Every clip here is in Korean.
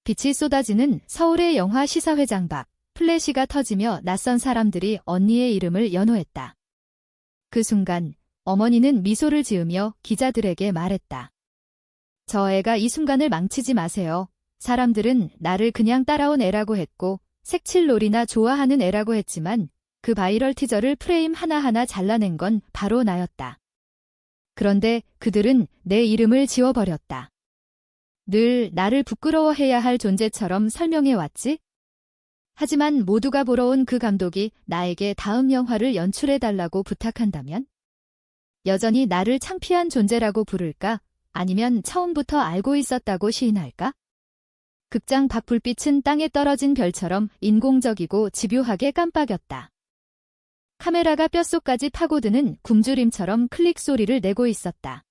빛이 쏟아지는 서울의 영화 시사회장 밖, 플래시가 터지며 낯선 사람들이 언니의 이름을 연호했다. 그 순간 어머니는 미소를 지으며 기자들에게 말했다. 저 애가 이 순간을 망치지 마세요. 사람들은 나를 그냥 따라온 애라고 했고 색칠놀이나 좋아하는 애라고 했지만 그 바이럴 티저를 프레임 하나하나 잘라낸 건 바로 나였다. 그런데 그들은 내 이름을 지워버렸다. 늘 나를 부끄러워해야 할 존재처럼 설명해왔지? 하지만 모두가 보러 온 그 감독이 나에게 다음 영화를 연출해달라고 부탁한다면? 여전히 나를 창피한 존재라고 부를까? 아니면 처음부터 알고 있었다고 시인할까? 극장 밖 불빛은 땅에 떨어진 별처럼 인공적이고 집요하게 깜빡였다. 카메라가 뼛속까지 파고드는 굶주림처럼 클릭 소리를 내고 있었다.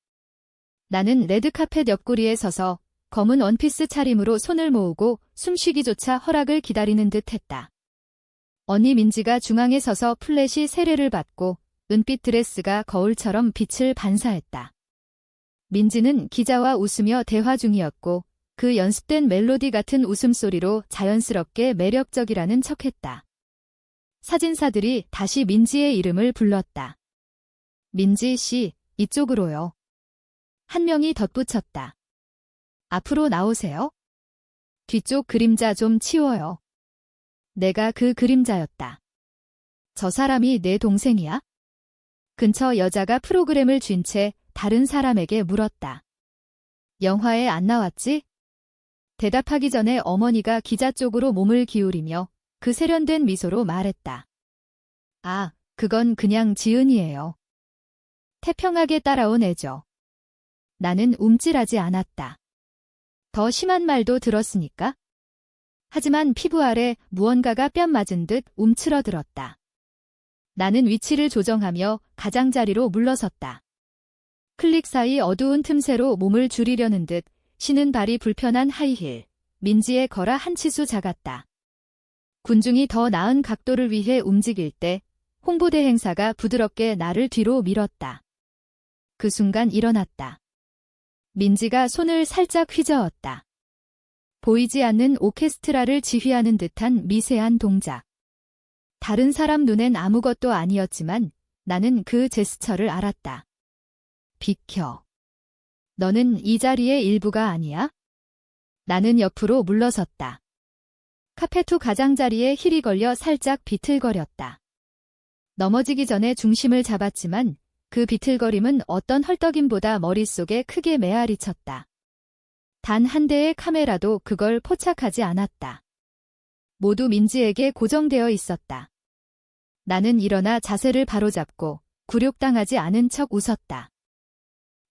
나는 레드카펫 옆구리에 서서 검은 원피스 차림으로 손을 모으고 숨쉬기조차 허락을 기다리는 듯 했다. 언니 민지가 중앙에 서서 플랫이 세례를 받고 은빛 드레스가 거울처럼 빛을 반사했다. 민지는 기자와 웃으며 대화 중이었고 그 연습된 멜로디 같은 웃음소리로 자연스럽게 매력적이라는 척했다. 사진사들이 다시 민지의 이름을 불렀다. 민지 씨, 이쪽으로요. 한 명이 덧붙였다. 앞으로 나오세요. 뒤쪽 그림자 좀 치워요. 내가 그 그림자였다. 저 사람이 내 동생이야? 근처 여자가 프로그램을 쥔 채 다른 사람에게 물었다. 영화에 안 나왔지? 대답하기 전에 어머니가 기자 쪽으로 몸을 기울이며 그 세련된 미소로 말했다. 아, 그건 그냥 지은이에요. 태평하게 따라온 애죠. 나는 움찔하지 않았다. 더 심한 말도 들었으니까? 하지만 피부 아래 무언가가 뺨 맞은 듯 움츠러들었다. 나는 위치를 조정하며 가장자리로 물러섰다. 클릭 사이 어두운 틈새로 몸을 줄이려는 듯 신은 발이 불편한 하이힐, 민지의 거라 한 치수 작았다. 군중이 더 나은 각도를 위해 움직일 때 홍보대 행사가 부드럽게 나를 뒤로 밀었다. 그 순간 일어났다. 민지가 손을 살짝 휘저었다. 보이지 않는 오케스트라를 지휘하는 듯한 미세한 동작. 다른 사람 눈엔 아무것도 아니었지만 나는 그 제스처를 알았다. 비켜. 너는 이 자리의 일부가 아니야? 나는 옆으로 물러섰다. 카페 후 가장자리에 힐이 걸려 살짝 비틀거렸다. 넘어지기 전에 중심을 잡았지만 그 비틀거림은 어떤 헐떡임보다 머릿속에 크게 메아리쳤다. 단 한 대의 카메라도 그걸 포착하지 않았다. 모두 민지에게 고정되어 있었다. 나는 일어나 자세를 바로잡고 굴욕당하지 않은 척 웃었다.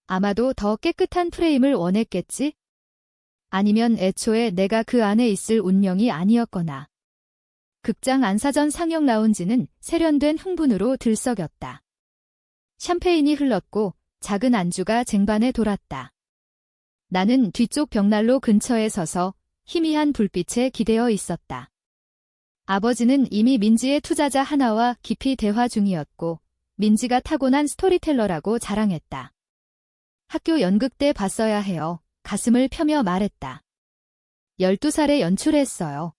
아마도 더 깨끗한 프레임을 원했겠지? 아니면 애초에 내가 그 안에 있을 운명이 아니었거나. 극장 안사전 상영 라운지는 세련된 흥분으로 들썩였다. 샴페인이 흘렀고 작은 안주가 쟁반에 돌았다. 나는 뒤쪽 벽난로 근처에 서서 희미한 불빛에 기대어 있었다. 아버지는 이미 민지의 투자자 하나와 깊이 대화 중이었고 민지가 타고난 스토리텔러라고 자랑했다. 학교 연극 때 봤어야 해요. 가슴을 펴며 말했다. 12살에 연출했어요.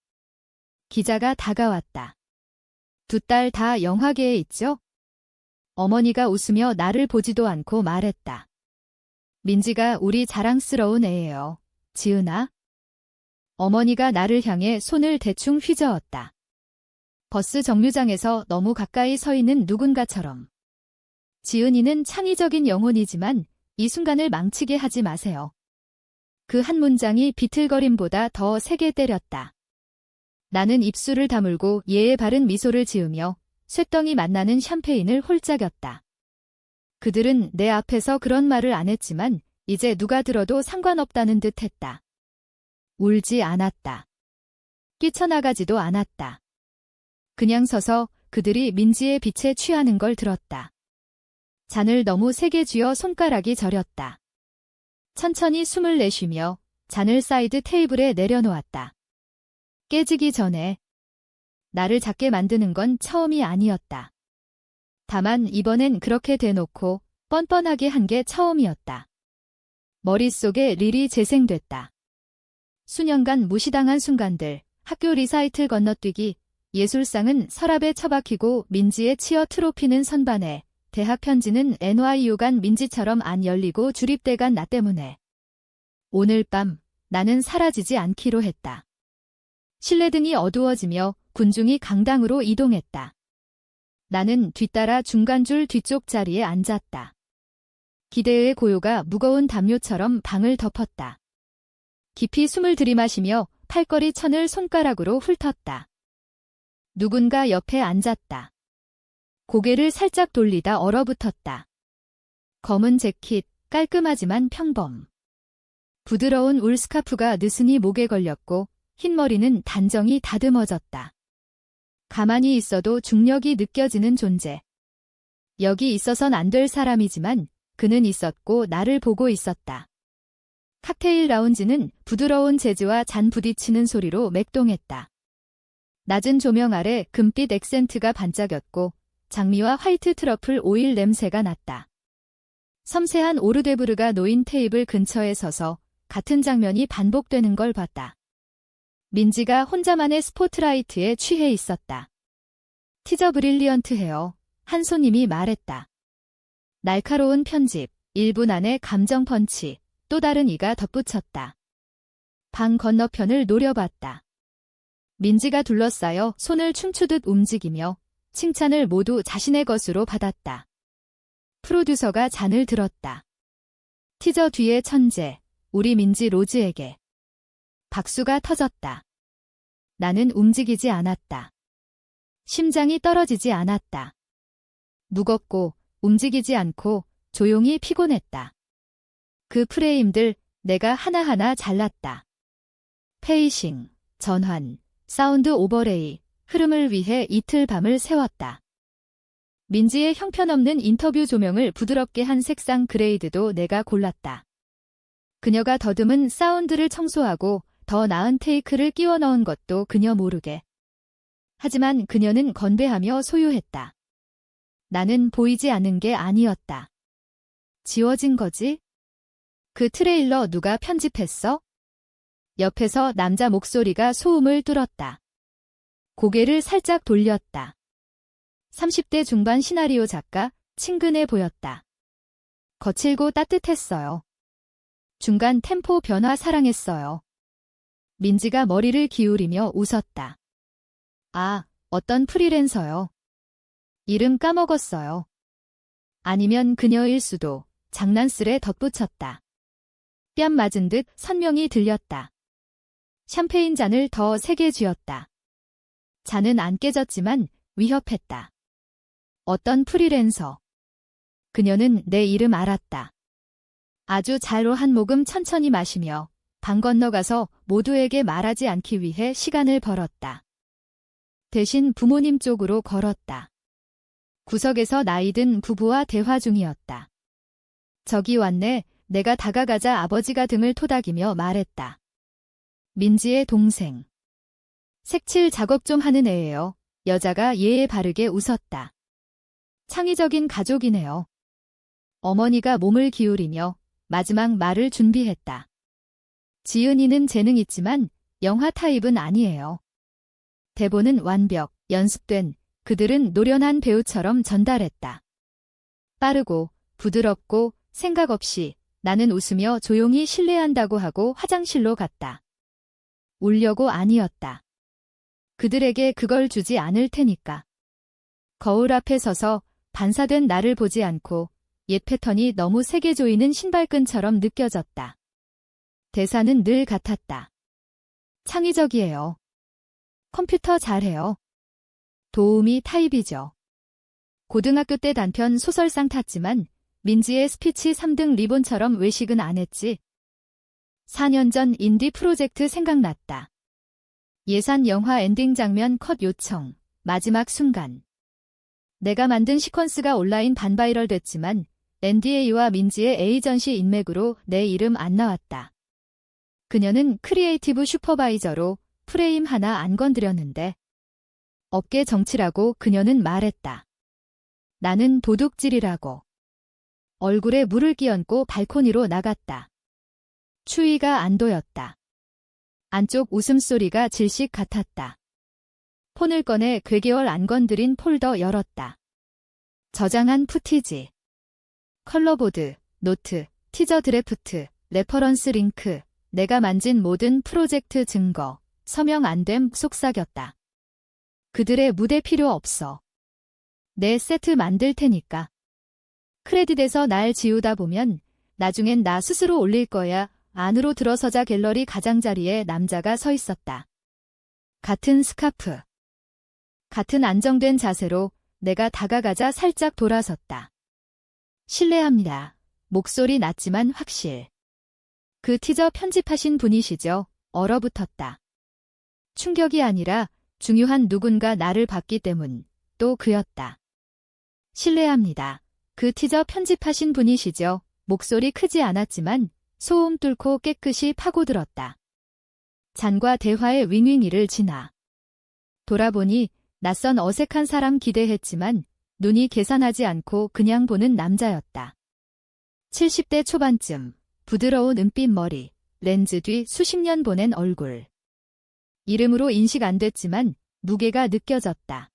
기자가 다가왔다. 두 딸 다 영화계에 있죠? 어머니가 웃으며 나를 보지도 않고 말했다. 민지가 우리 자랑스러운 애예요. 지은아. 어머니가 나를 향해 손을 대충 휘저었다. 버스 정류장에서 너무 가까이 서 있는 누군가처럼. 지은이는 창의적인 영혼이지만 이 순간을 망치게 하지 마세요. 그 한 문장이 비틀거림보다 더 세게 때렸다. 나는 입술을 다물고 예의 바른 미소를 지으며 쇳덩이 만나는 샴페인을 홀짝였다. 그들은 내 앞에서 그런 말을 안 했지만 이제 누가 들어도 상관없다는 듯 했다. 울지 않았다. 뛰쳐나가지도 않았다. 그냥 서서 그들이 민지의 빛에 취하는 걸 들었다. 잔을 너무 세게 쥐어 손가락이 저렸다. 천천히 숨을 내쉬며 잔을 사이드 테이블에 내려놓았다. 깨지기 전에. 나를 작게 만드는 건 처음이 아니었다. 다만 이번엔 그렇게 대놓고 뻔뻔하게 한 게 처음이었다. 머릿속에 릴이 재생됐다. 수년간 무시당한 순간들, 학교 리사이틀 건너뛰기, 예술상은 서랍에 처박히고 민지의 치어 트로피는 선반에, 대학 편지는 NYU 간 민지처럼 안 열리고 주립돼간 나 때문에. 오늘 밤 나는 사라지지 않기로 했다. 실내등이 어두워지며 군중이 강당으로 이동했다. 나는 뒤따라 중간줄 뒤쪽 자리에 앉았다. 기대의 고요가 무거운 담요처럼 방을 덮었다. 깊이 숨을 들이마시며 팔걸이 천을 손가락으로 훑었다. 누군가 옆에 앉았다. 고개를 살짝 돌리다 얼어붙었다. 검은 재킷, 깔끔하지만 평범. 부드러운 울 스카프가 느슨히 목에 걸렸고 흰머리는 단정히 다듬어졌다. 가만히 있어도 중력이 느껴지는 존재. 여기 있어선 안 될 사람이지만 그는 있었고 나를 보고 있었다. 칵테일 라운지는 부드러운 재즈와 잔 부딪히는 소리로 맥동했다. 낮은 조명 아래 금빛 액센트가 반짝였고 장미와 화이트 트러플 오일 냄새가 났다. 섬세한 오르데브르가 놓인 테이블 근처에 서서 같은 장면이 반복되는 걸 봤다. 민지가 혼자만의 스포트라이트에 취해 있었다. 티저 브릴리언트 헤어, 한 손님이 말했다. 날카로운 편집, 1분 안에 감정 펀치, 또 다른 이가 덧붙였다. 방 건너편을 노려봤다. 민지가 둘러싸여 손을 춤추듯 움직이며 칭찬을 모두 자신의 것으로 받았다. 프로듀서가 잔을 들었다. 티저 뒤의 천재, 우리 민지 로즈에게. 박수가 터졌다. 나는 움직이지 않았다. 심장이 떨어지지 않았다. 무겁고 움직이지 않고 조용히 피곤했다. 그 프레임들 내가 하나하나 잘랐다. 페이싱, 전환, 사운드 오버레이, 흐름을 위해 이틀 밤을 세웠다. 민지의 형편없는 인터뷰 조명을 부드럽게 한 색상 그레이드도 내가 골랐다. 그녀가 더듬은 사운드를 청소하고 더 나은 테이크를 끼워 넣은 것도 그녀 모르게. 하지만 그녀는 건배하며 소유했다. 나는 보이지 않은 게 아니었다. 지워진 거지? 그 트레일러 누가 편집했어? 옆에서 남자 목소리가 소음을 뚫었다. 고개를 살짝 돌렸다. 30대 중반 시나리오 작가, 친근해 보였다. 거칠고 따뜻했어요. 중간 템포 변화 사랑했어요. 민지가 머리를 기울이며 웃었다. 아, 어떤 프리랜서요. 이름 까먹었어요. 아니면 그녀일 수도. 장난스레 덧붙였다. 뺨 맞은 듯 선명히 들렸다. 샴페인 잔을 더 세게 쥐었다. 잔은 안 깨졌지만 위협했다. 어떤 프리랜서. 그녀는 내 이름 알았다. 아주 잘로 한 모금 천천히 마시며 방 건너가서 모두에게 말하지 않기 위해 시간을 벌었다. 대신 부모님 쪽으로 걸었다. 구석에서 나이든 부부와 대화 중이었다. 저기 왔네. 내가 다가가자 아버지가 등을 토닥이며 말했다. 민지의 동생. 색칠 작업 좀 하는 애예요. 여자가 예에 바르게 웃었다. 창의적인 가족이네요. 어머니가 몸을 기울이며 마지막 말을 준비했다. 지은이는 재능 있지만 영화 타입은 아니에요. 대본은 완벽, 연습된, 그들은 노련한 배우처럼 전달했다. 빠르고 부드럽고 생각 없이 나는 웃으며 조용히 신뢰한다고 하고 화장실로 갔다. 울려고 아니었다. 그들에게 그걸 주지 않을 테니까. 거울 앞에 서서 반사된 나를 보지 않고 옛 패턴이 너무 세게 조이는 신발끈처럼 느껴졌다. 대사는 늘 같았다. 창의적이에요. 컴퓨터 잘해요. 도우미 타입이죠. 고등학교 때 단편 소설상 탔지만 민지의 스피치 3등 리본처럼 외식은 안 했지. 4년 전 인디 프로젝트 생각났다. 예산 영화 엔딩 장면 컷 요청, 마지막 순간. 내가 만든 시퀀스가 온라인 반바이럴 됐지만 NDA와 민지의 에이전시 인맥으로 내 이름 안 나왔다. 그녀는 크리에이티브 슈퍼바이저로 프레임 하나 안 건드렸는데. 업계 정치라고 그녀는 말했다. 나는 도둑질이라고. 얼굴에 물을 끼얹고 발코니로 나갔다. 추위가 안 도였다. 안쪽 웃음소리가 질식 같았다. 폰을 꺼내 괴개월 안 건드린 폴더 열었다. 저장한 푸티지. 컬러보드, 노트, 티저 드래프트, 레퍼런스 링크, 내가 만진 모든 프로젝트 증거, 서명 안 됨 속삭였다. 그들의 무대 필요 없어. 내 세트 만들 테니까. 크레딧에서 날 지우다 보면 나중엔 나 스스로 올릴 거야. 안으로 들어서자 갤러리 가장자리에 남자가 서 있었다. 같은 스카프. 같은 안정된 자세로 내가 다가가자 살짝 돌아섰다. 실례합니다. 목소리 낮지만 확실. 그 티저 편집하신 분이시죠? 얼어붙었다. 충격이 아니라 중요한 누군가 나를 봤기 때문, 또 그였다. 실례합니다. 그 티저 편집하신 분이시죠? 목소리 크지 않았지만 소음 뚫고 깨끗이 파고들었다. 잔과 대화의 윙윙이를 지나. 돌아보니 낯선 어색한 사람 기대했지만 눈이 계산하지 않고 그냥 보는 남자였다. 70대 초반쯤, 부드러운 은빛 머리, 렌즈 뒤 수십 년 보낸 얼굴. 이름으로 인식 안 됐지만 무게가 느껴졌다.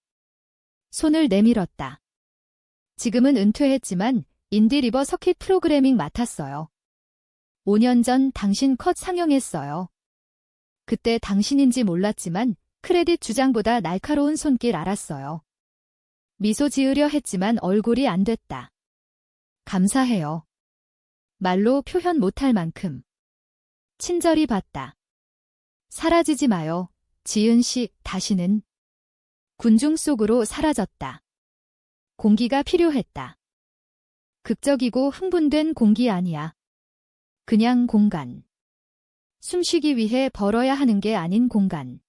손을 내밀었다. 지금은 은퇴했지만 인디리버 서킷 프로그래밍 맡았어요. 5년 전 당신 컷 상영했어요. 그때 당신인지 몰랐지만 크레딧 주장보다 날카로운 손길 알았어요. 미소 지으려 했지만 얼굴이 안 됐다. 감사해요. 말로 표현 못할 만큼. 친절히 봤다. 사라지지 마요. 지은 씨, 다시는. 군중 속으로 사라졌다. 공기가 필요했다. 극적이고 흥분된 공기 아니야. 그냥 공간. 숨쉬기 위해 벌어야 하는 게 아닌 공간.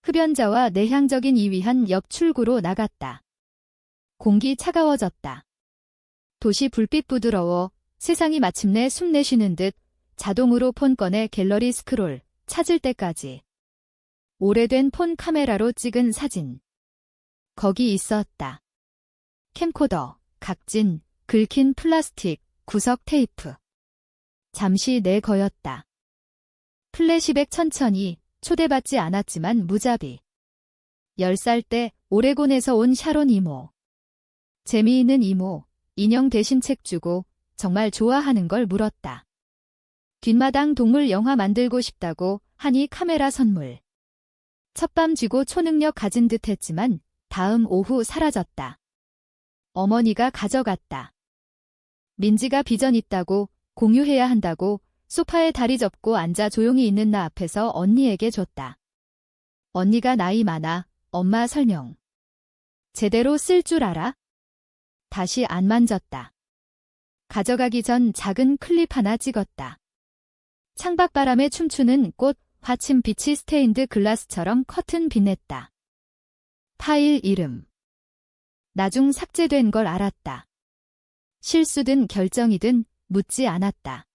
흡연자와 내향적인 이위한 옆 출구로 나갔다. 공기 차가워졌다. 도시 불빛 부드러워 세상이 마침내 숨 내쉬는 듯 자동으로 폰 꺼내 갤러리 스크롤 찾을 때까지. 오래된 폰 카메라로 찍은 사진. 거기 있었다. 캠코더, 각진, 긁힌 플라스틱, 구석 테이프. 잠시 내 거였다. 플래시백 천천히, 초대받지 않았지만 무자비. 10살 때 오레곤에서 온 샤론 이모. 재미있는 이모, 인형 대신 책 주고 정말 좋아하는 걸 물었다. 뒷마당 동물 영화 만들고 싶다고 하니 카메라 선물. 첫밤 쥐고 초능력 가진 듯 했지만 다음 오후 사라졌다. 어머니가 가져갔다. 민지가 비전 있다고 공유해야 한다고 소파에 다리 접고 앉아 조용히 있는 나 앞에서 언니에게 줬다. 언니가 나이 많아, 엄마 설명. 제대로 쓸 줄 알아? 다시 안 만졌다. 가져가기 전 작은 클립 하나 찍었다. 창밖바람에 춤추는 꽃, 화침 빛이 스테인드 글라스처럼 커튼 빛냈다. 파일 이름. 나중 삭제된 걸 알았다. 실수든 결정이든 묻지 않았다.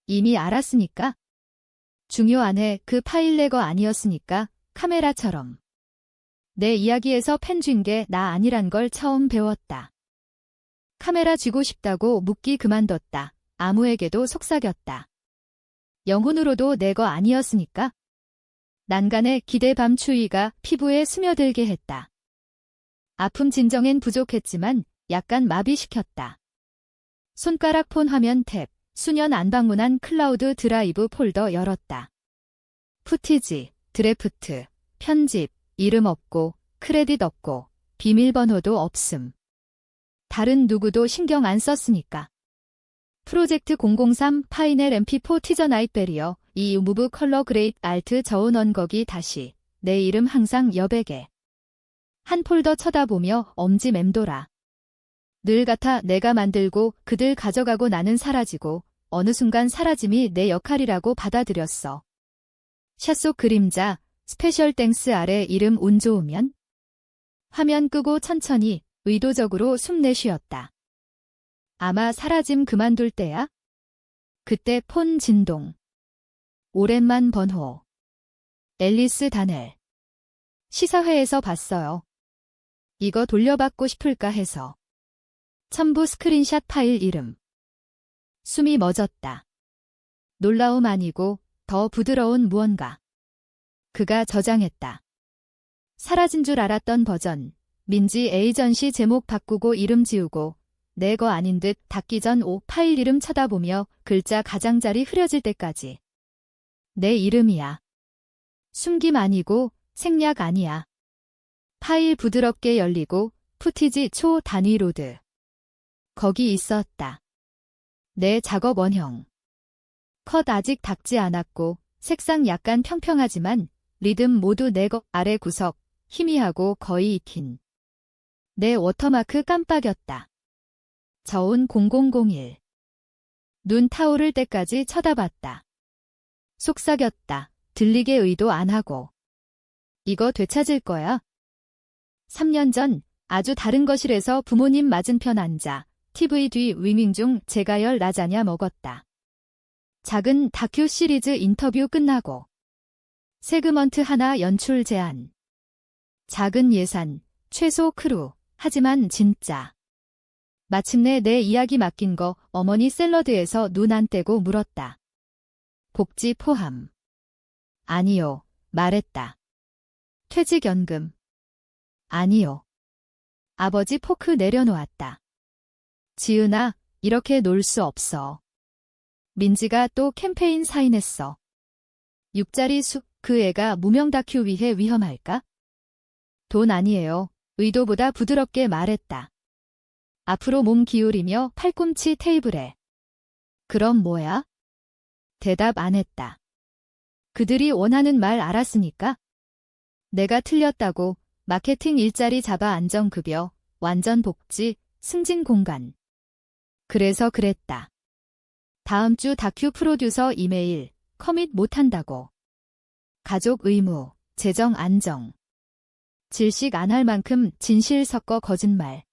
이미 알았으니까. 중요하네. 그 파일 내 거 아니었으니까. 카메라처럼. 내 이야기에서 펜 쥔 게 나 아니란 걸 처음 배웠다. 카메라 쥐고 싶다고 묻기 그만뒀다. 아무에게도 속삭였다. 영혼으로도 내 거 아니었으니까. 난간의 기대 밤 추위가 피부에 스며들게 했다. 아픔 진정엔 부족했지만 약간 마비시켰다. 손가락 폰 화면 탭, 수년 안 방문한 클라우드 드라이브 폴더 열었다. 푸티지, 드래프트, 편집, 이름 없고, 크레딧 없고, 비밀번호도 없음. 다른 누구도 신경 안 썼으니까. 프로젝트 003 파이넬 MP4 티저 나잇 베리어, 이 무브 컬러 그레이트 알트 저온 언거기 다시, 내 이름 항상 여백에. 한 폴더 쳐다보며 엄지 맴돌아. 늘 같아 내가 만들고 그들 가져가고 나는 사라지고 어느 순간 사라짐이 내 역할이라고 받아들였어. 샷 속 그림자, 스페셜 땡스 아래 이름 운 좋으면? 화면 끄고 천천히 의도적으로 숨 내쉬었다. 아마 사라짐 그만둘 때야? 그때 폰 진동. 오랜만 번호. 앨리스 다넬. 시사회에서 봤어요. 이거 돌려받고 싶을까 해서. 첨부 스크린샷 파일 이름. 숨이 멎었다. 놀라움 아니고 더 부드러운 무언가. 그가 저장했다. 사라진 줄 알았던 버전. 민지 에이전시 제목 바꾸고 이름 지우고 내 거 아닌 듯 닫기 전 파일 이름 쳐다보며 글자 가장자리 흐려질 때까지. 내 이름이야. 숨김 아니고 생략 아니야. 파일 부드럽게 열리고 푸티지 초 단위 로드. 거기 있었다. 내 작업 원형. 컷 아직 닦지 않았고 색상 약간 평평하지만 리듬 모두 내 거 아래 구석 희미하고 거의 익힌. 내 워터마크 깜빡였다. 저온 0001. 눈 타오를 때까지 쳐다봤다. 속삭였다. 들리게 의도 안 하고. 이거 되찾을 거야. 3년 전 아주 다른 거실에서 부모님 맞은편 앉아 TV 뒤 위밍 중 제가열 라자냐 먹었다. 작은 다큐 시리즈 인터뷰 끝나고 세그먼트 하나 연출 제안. 작은 예산, 최소 크루, 하지만 진짜. 마침내 내 이야기 맡긴 거 어머니 샐러드에서 눈 안 떼고 물었다. 복지 포함. 아니요, 말했다. 퇴직연금. 아니요. 아버지 포크 내려놓았다. 지은아, 이렇게 놀 수 없어. 민지가 또 캠페인 사인했어. 6자리 수, 그 애가 무명 다큐 위해 위험할까? 돈 아니에요. 의도보다 부드럽게 말했다. 앞으로 몸 기울이며 팔꿈치 테이블에. 그럼 뭐야? 대답 안 했다. 그들이 원하는 말 알았으니까? 내가 틀렸다고. 마케팅 일자리 잡아 안정급여, 완전 복지, 승진 공간. 그래서 그랬다. 다음 주 다큐 프로듀서 이메일, 커밋 못한다고. 가족 의무, 재정 안정. 질식 안 할 만큼 진실 섞어 거짓말.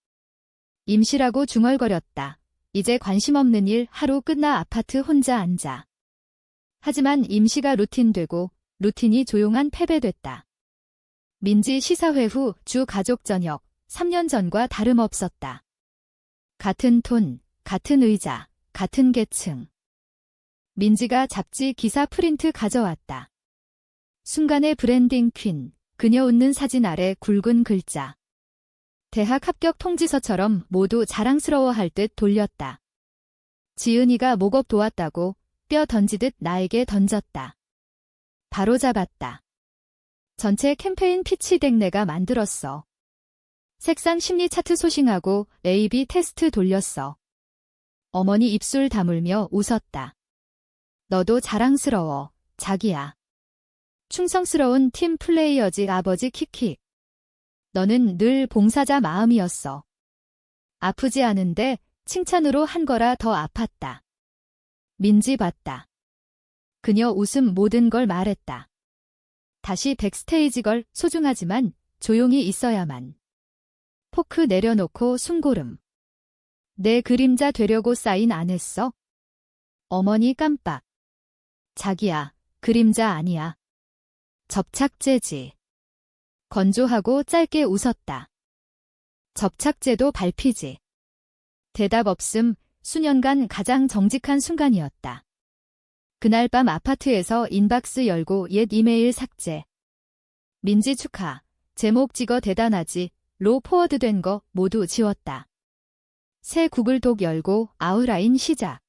임시라고 중얼거렸다. 이제 관심 없는 일 하루 끝나 아파트 혼자 앉아. 하지만 임시가 루틴되고 루틴이 조용한 패배됐다. 민지 시사회 후 주 가족 저녁 3년 전과 다름없었다. 같은 톤, 같은 의자, 같은 계층. 민지가 잡지 기사 프린트 가져왔다. 순간의 브랜딩 퀸, 그녀 웃는 사진 아래 굵은 글자. 대학 합격 통지서처럼 모두 자랑스러워할 듯 돌렸다. 지은이가 목업 도왔다고 뼈 던지듯 나에게 던졌다. 바로 잡았다. 전체 캠페인 피치덱 내가 만들었어. 색상 심리 차트 소싱하고 A/B 테스트 돌렸어. 어머니 입술 다물며 웃었다. 너도 자랑스러워, 자기야. 충성스러운 팀 플레이어지 아버지 킥킥. 너는 늘 봉사자 마음이었어. 아프지 않은데 칭찬으로 한 거라 더 아팠다. 민지 봤다. 그녀 웃음 모든 걸 말했다. 다시 백스테이지 걸 소중하지만 조용히 있어야만. 포크 내려놓고 숨고름. 내 그림자 되려고 사인 안 했어? 어머니 깜빡. 자기야, 그림자 아니야. 접착제지. 건조하고 짧게 웃었다. 접착제도 밟히지. 대답 없음. 수년간 가장 정직한 순간이었다. 그날 밤 아파트에서 인박스 열고 옛 이메일 삭제. 민지 축하. 제목 찍어 대단하지. 로 포워드된 거 모두 지웠다. 새 구글 독 열고 아웃라인 시작.